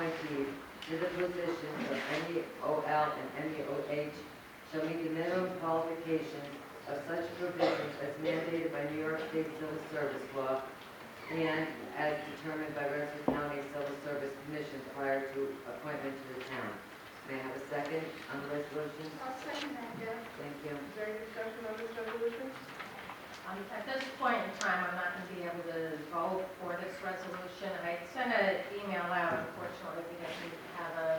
appointees to the positions of MEOL and MEOH shall meet the minimum qualifications of such provisions as mandated by New York State Civil Service Law and as determined by Rensselaer County Civil Service Commission prior to appointment to the town. May I have a second on the resolution? I'll second that, Deb. Thank you. Is there any discussion on this resolution? At this point in time, I'm not going to be able to vote for this resolution. I sent an email out, unfortunately, because we have a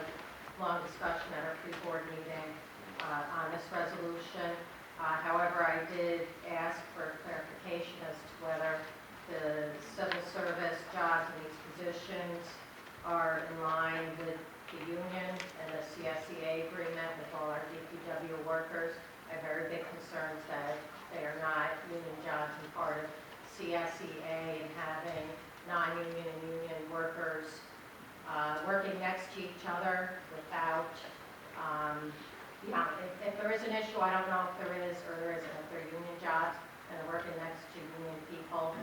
long discussion at our pre-board meeting on this resolution. However, I did ask for clarification as to whether the civil service jobs in these positions are in line with the union and the CSEA agreement with all our DPW workers. I have very big concerns that they are not union jobs and part of CSEA and having non-union and union workers working next to each other without, if there is an issue, I don't know if there is or there isn't. If they're union jobs and they're working next to union people,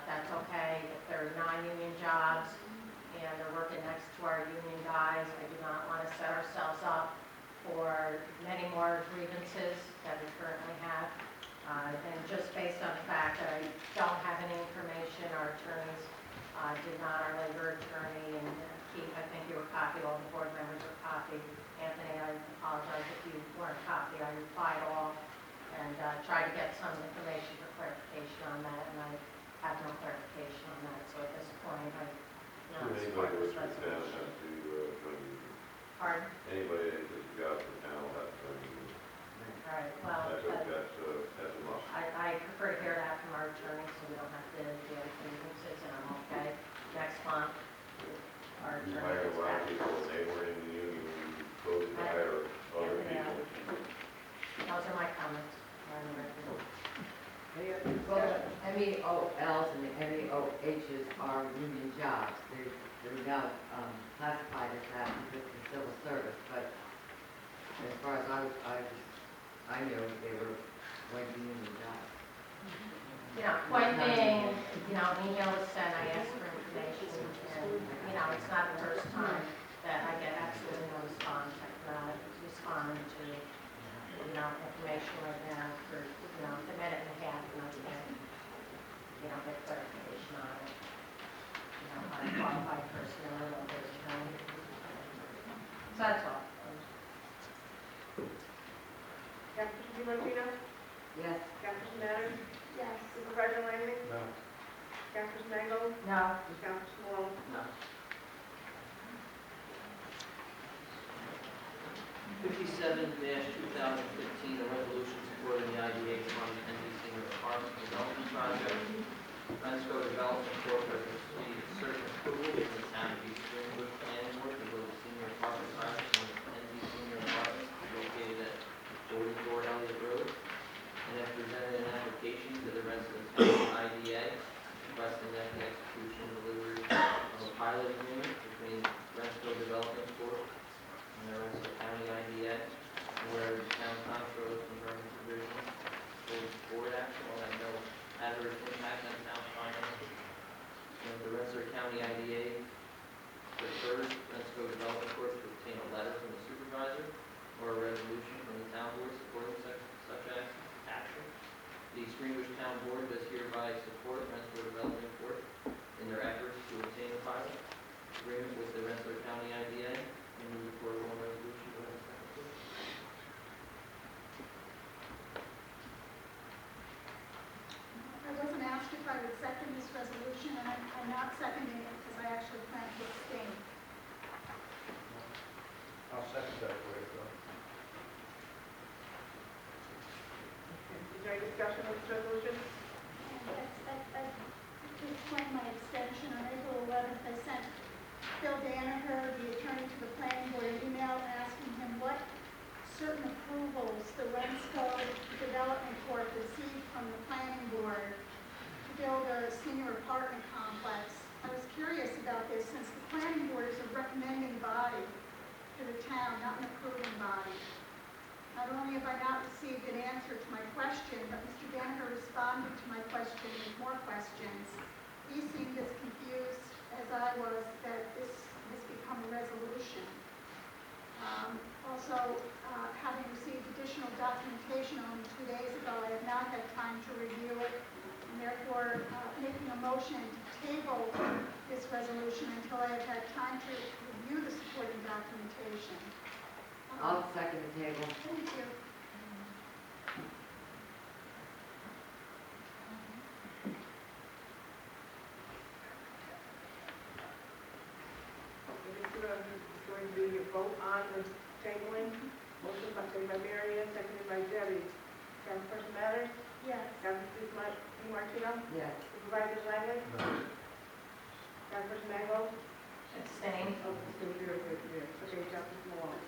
that's okay. If they're non-union jobs and they're working next to our union guys, I do not want to set ourselves up for many more grievances that we currently have. And just based on the fact that I don't have any information, our attorneys did not, our labor attorney and Keith, I think you were copied, all the board members were copied. Anthony, I apologize if you weren't copied. I replied all and tried to get some information for clarification on that, and I have no clarification on that. So at this point, I not support this resolution. Pardon? Anybody that gets a job for town will have to join the union. All right, well, That's a must. I prefer to hear that from our attorney, so we don't have to deal with grievances, and I'm okay. Next month, our You attorney hired a gets lot back. of people, and they weren't in the union, you chose to hire other people. Those are my comments. On the record. Well, the MEOLs and the MEOHs are union jobs. They're not classified as that because of the civil service, but as far as I knew, they were going to be union jobs. Point being, an email was sent, I asked for information, and, it's not the first time that I get absolutely no response. I cannot respond to, information right now for, a minute and a half, and get clarification on it. On a qualified personnel or local attorney. So that's all. Councilperson DiMartino? Yes. Councilperson Matters? Yes. Supervisor Langley? No. Councilperson Mangle? No. And Councilperson Malone? No. 57-2015, a resolution supporting the IDA Fund ND Senior Apartment Development Project. Rensselaer Development Corp. has received certain approval from the town of East Greenbush Planning Board to build a senior apartment project on ND Senior Apartments located at 44 Elliott Road, and have presented an application to the Rensselaer County IDA requesting that the execution and delivery of a pilot agreement between Rensselaer Development Corp. and the Rensselaer County IDA, where the town comptroller confirming provisions for board action will have no adverse impact on town finances. And the Rensselaer County IDA prefers Rensselaer Development Corp. to obtain a letter from the supervisor or a resolution from the town board supporting such action. The Greenbush Town Board does hereby support Rensselaer Development Corp. in their efforts to obtain a pilot agreement with the Rensselaer County IDA. And move forward one resolution. Do I have a second, please? I wasn't asked if I would second this resolution, and I'm not seconding it because I actually plan to abstain. I'll second that for you, Phil. Is there any discussion on this resolution? To explain my abstention, on April 11th, I sent Phil Danaher, the attorney to the planning board, an email asking him what certain approvals the Rensselaer Development Corp. received from the planning board to build a senior apartment complex. I was curious about this since the planning board is a recommending body to the town, not an approving body. Not only have I not received an answer to my question, but Mr. Danaher responded to my question with more questions. He seemed as confused as I was that this has become documentation only 2 days ago. I have not had time to review it, and therefore making a motion to table this resolution until I have had time to review the supporting documentation. I'll second the table. Thank you. This is going to be a vote on the tabling. Motion made by Marion, seconded by Debbie. Councilperson Mathers? Yes. Councilperson DiMartino? Yes. Supervisor Langley? Councilperson Mango? Abstain. Okay, Councilperson Malone?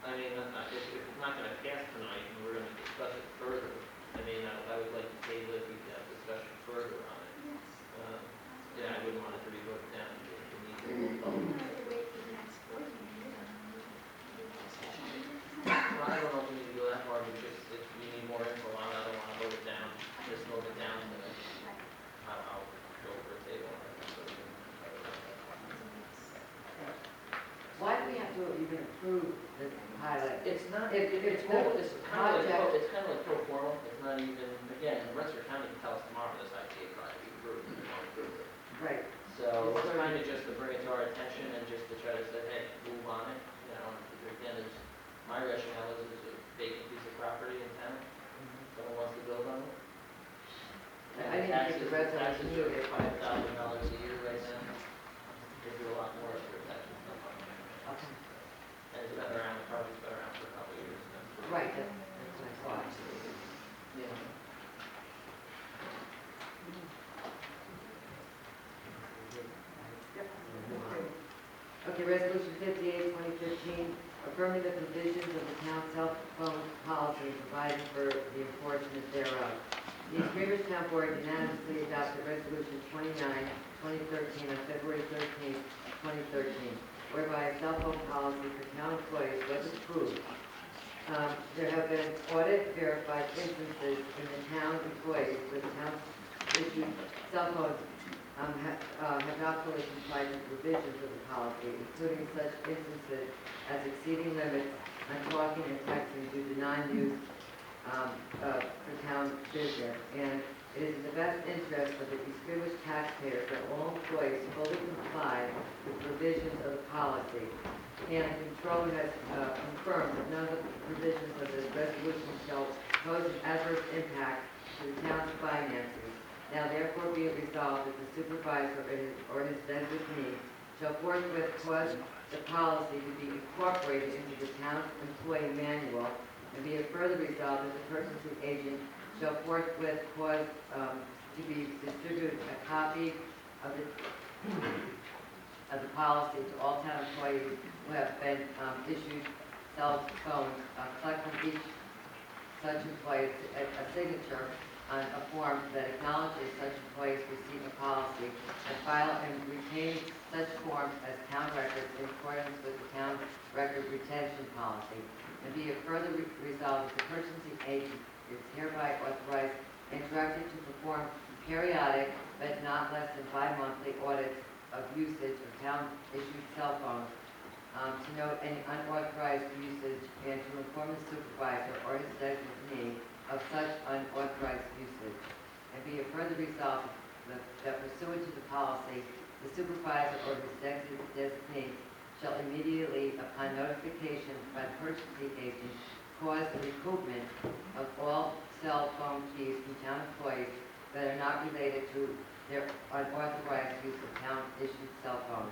I mean, if it's not gonna pass tonight, and we're gonna discuss it further, I mean, I would like to table it, we can have discussion further on it. Yes. Yeah, I wouldn't want it to be voted down if we need to. Wait for the next board meeting. Well, I don't know if we need to go that far, but just if you need more info on it, I don't wanna vote it down, just vote it down, then I'll go for a table. Why do we have to even approve this pilot? It's not, If it's the kind of project- like pro forma, it's not even, again, Rensselaer County can tell us tomorrow this ITA project is approved, and they don't approve it. Right. So it's kind of just to bring it to our attention and just to try to say, hey, move on it, you know, because again, is my rationale is it's a vacant piece of property in town, someone wants to build on it. I didn't think the residents Taxes knew are it. $5,000 a year right now, they do a lot more of their taxes. Okay. And it's been around, the project's been around for a couple of years now. Right, that's what I thought. Yeah. Okay, resolution 58, 2015, affirming the provisions of the town cell phone policy and providing for the enforcement thereof. The Greenbush Town Board unanimously adopted resolution 29, 2013 on February 13, 2013, whereby a cell phone policy for town employees was approved. There have been audit verified instances in the town employees with town issued cell phones have not fully complied with provisions of the policy, including such instances as exceeding limits on talking and texting due to non-use for town business. And it is in the best interest of the Greenbush taxpayers that all employees fully comply with provisions of the policy. And the controller has confirmed that none of the provisions of this resolution shall pose an adverse impact to the town's finances. Now therefore be it resolved that the supervisor or his designee shall forthwith cause the policy to be incorporated into the town's employee manual, and be it further resolved that the purchasing agent shall forthwith cause to be distributed a copy of the policy to all town employees who have been issued cell phones, collect from each such employee a signature on a form that acknowledges such employees receive a policy, and file and retain such forms as town records in accordance with the town record retention policy. And be it further resolved that the purchasing agent is hereby authorized and directed to perform periodic but not less than bi-monthly audits of usage of town-issued cell phones, to note any unauthorized usage and to inform the supervisor or his designee of such unauthorized usage. And be it further resolved that pursuant to the policy, the supervisor or his designee shall immediately, upon notification by the purchasing agent, cause the recoupment of all cell phone fees from town employees that are not related to their unauthorized use of town-issued cell phones,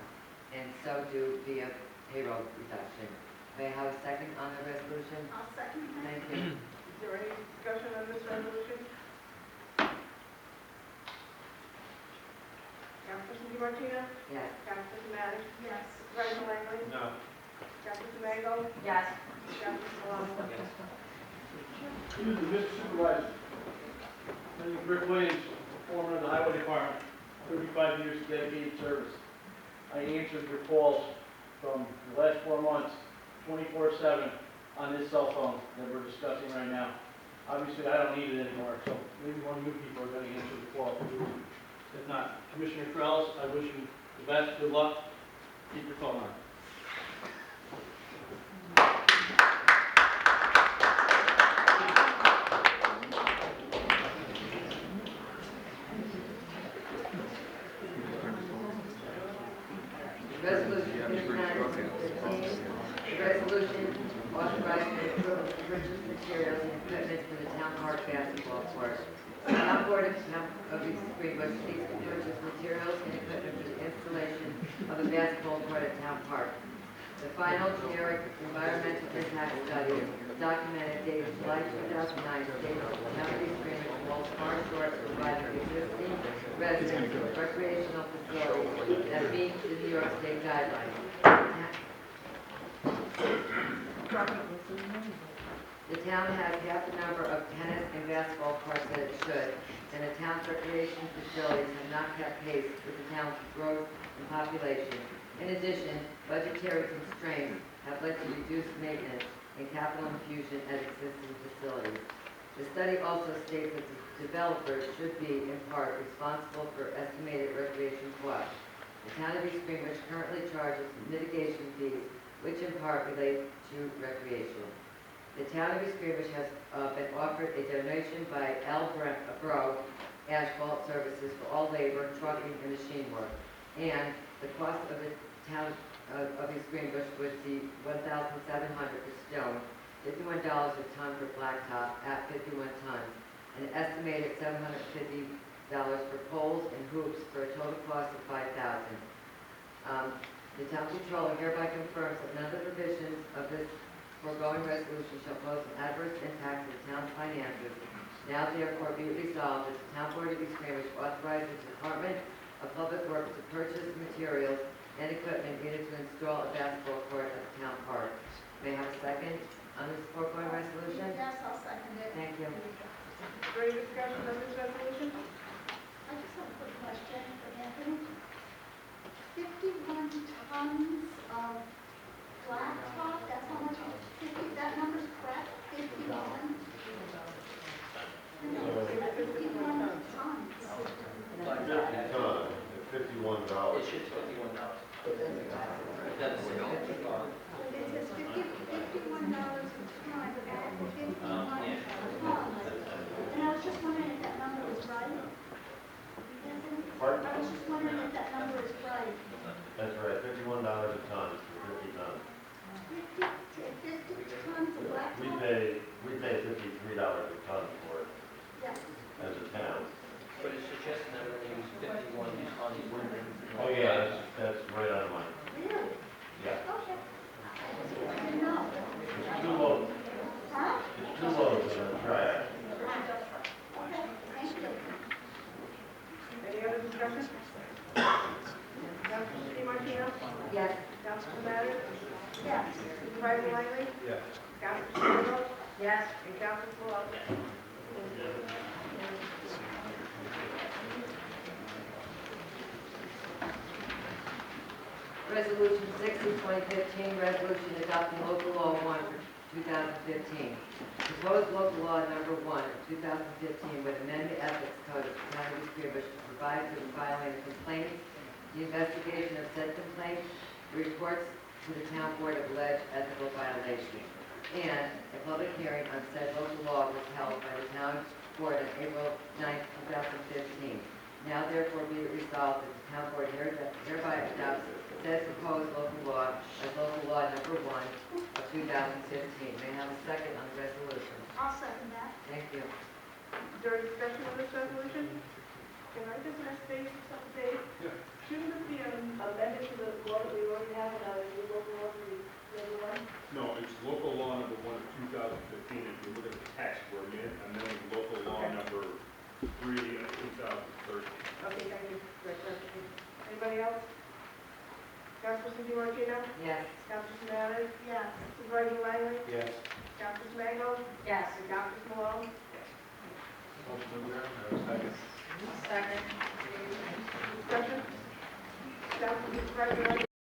and so do via payroll reduction. May I have a second on the resolution? I'll second that. Thank you. Is there any discussion on this resolution? Councilperson DiMartino? Yes. Councilperson Mathers? Yes. Supervisor Langley? No. Councilperson Mango? Yes. Councilperson Malone? Mr. Supervisor, my name is Rick Williams, foreman of the Highway Department, 35 years of dedicated service. I answered your calls from the last 4 months, 24/7 on this cell phone that we're discussing right now. Obviously, I don't need it anymore, so maybe one of you people are going to answer the call. If not, Commissioner Trellis, I wish you the best, good luck, keep your phone on. Resolution 59-15, a resolution authorizing the approval of purchase materials and equipment for the town park basketball court. The town board of East Greenbush seeks to purchase materials and equipment for the installation of a basketball court at town park. The final generic environmental impact study documented dated July 2009 states that the town of East Greenbush falls far short of providing existing residents with recreational facilities that meet the New York State guidelines. The town has half the number of tennis and basketball courts that it should, and the town's recreation facilities have not kept pace with the town's growth and population. In addition, budgetary constraints have led to reduced maintenance and capital infusion at existing facilities. The study also states that the developers should be, in part, responsible for estimated recreation costs. The town of East Greenbush currently charges mitigation fees, which in part relate to recreation. The town of East Greenbush has been offered a donation by Bro Asphalt Services for all labor, trucking, and machine work. And the cost of the town of East Greenbush would be $1,700 for stone, $51 a ton for blacktop at 51 tons, an estimated $750 for poles and hoops for a total cost of $5,000. The town controller hereby confirms that none of the provisions of this foregoing resolution shall pose an adverse impact to the town's finances. Now therefore be it resolved that the town board of East Greenbush authorizes the Department of Public Works to purchase materials and equipment needed to install a basketball court at the town park. May I have a second on this foregoing resolution? Yes, I'll second it. Thank you. Is there any discussion on this resolution? I just have a quick question for Anthony. 51 tons of blacktop, that's how much, 50, that number's correct? 51? No, 51 tons. $51. It should $51. That's the goal. It says $51 a ton at 51 Yeah. tons. And I was just wondering if that number was right. Anthony? Pardon? I was just wondering if that number is right. That's right, $51 a ton for 50 tons. 50 tons of blacktop? We pay $53 a ton for it Yes. as a town. But it's suggesting that we're going to use 51 tons. Oh, yeah, that's right on mine. Really? Yeah. Okay. I didn't know. It's too low. Huh? It's too low to try. Okay, thank you. Any other discussion? Councilor Martino? Yes. Councilor Madden? Yes. Supervisor Langley? Yes. Councilor Stewart? Yes. And Councilor Palumbo? Resolution 60, 2015, resolution adopting local law 1 for 2015. Proposed local law number 1 of 2015 would amend the ethics code of the town of East Greenbush to provide for the filing of complaints, the investigation of said complaints, reports to the town board of alleged ethical violations. And a public hearing on said local law was held by the town board on April 9, 2015. Now therefore be it resolved that the town board hereby adopts said proposed local law as local law number 1 of 2015. May I have a second on the resolution? I'll second that. Thank you. Is there a discussion on this resolution? Can I just ask Dave something, Dave? Yeah. Shouldn't this be amended to the law that we already have, the local law for the other one? No, it's local law number 1 of 2015. If you look at the text, we're amending local law Okay. number 3 of 2013. Okay, thank you. Great clarification. Anybody else? Councilor Martino? Yes. Councilor Madden? Yes. Supervisor Langley? Yes. Councilor Smago? Yes. And Councilor Malone? Second. Discussion? Councilor Supervisor Langley?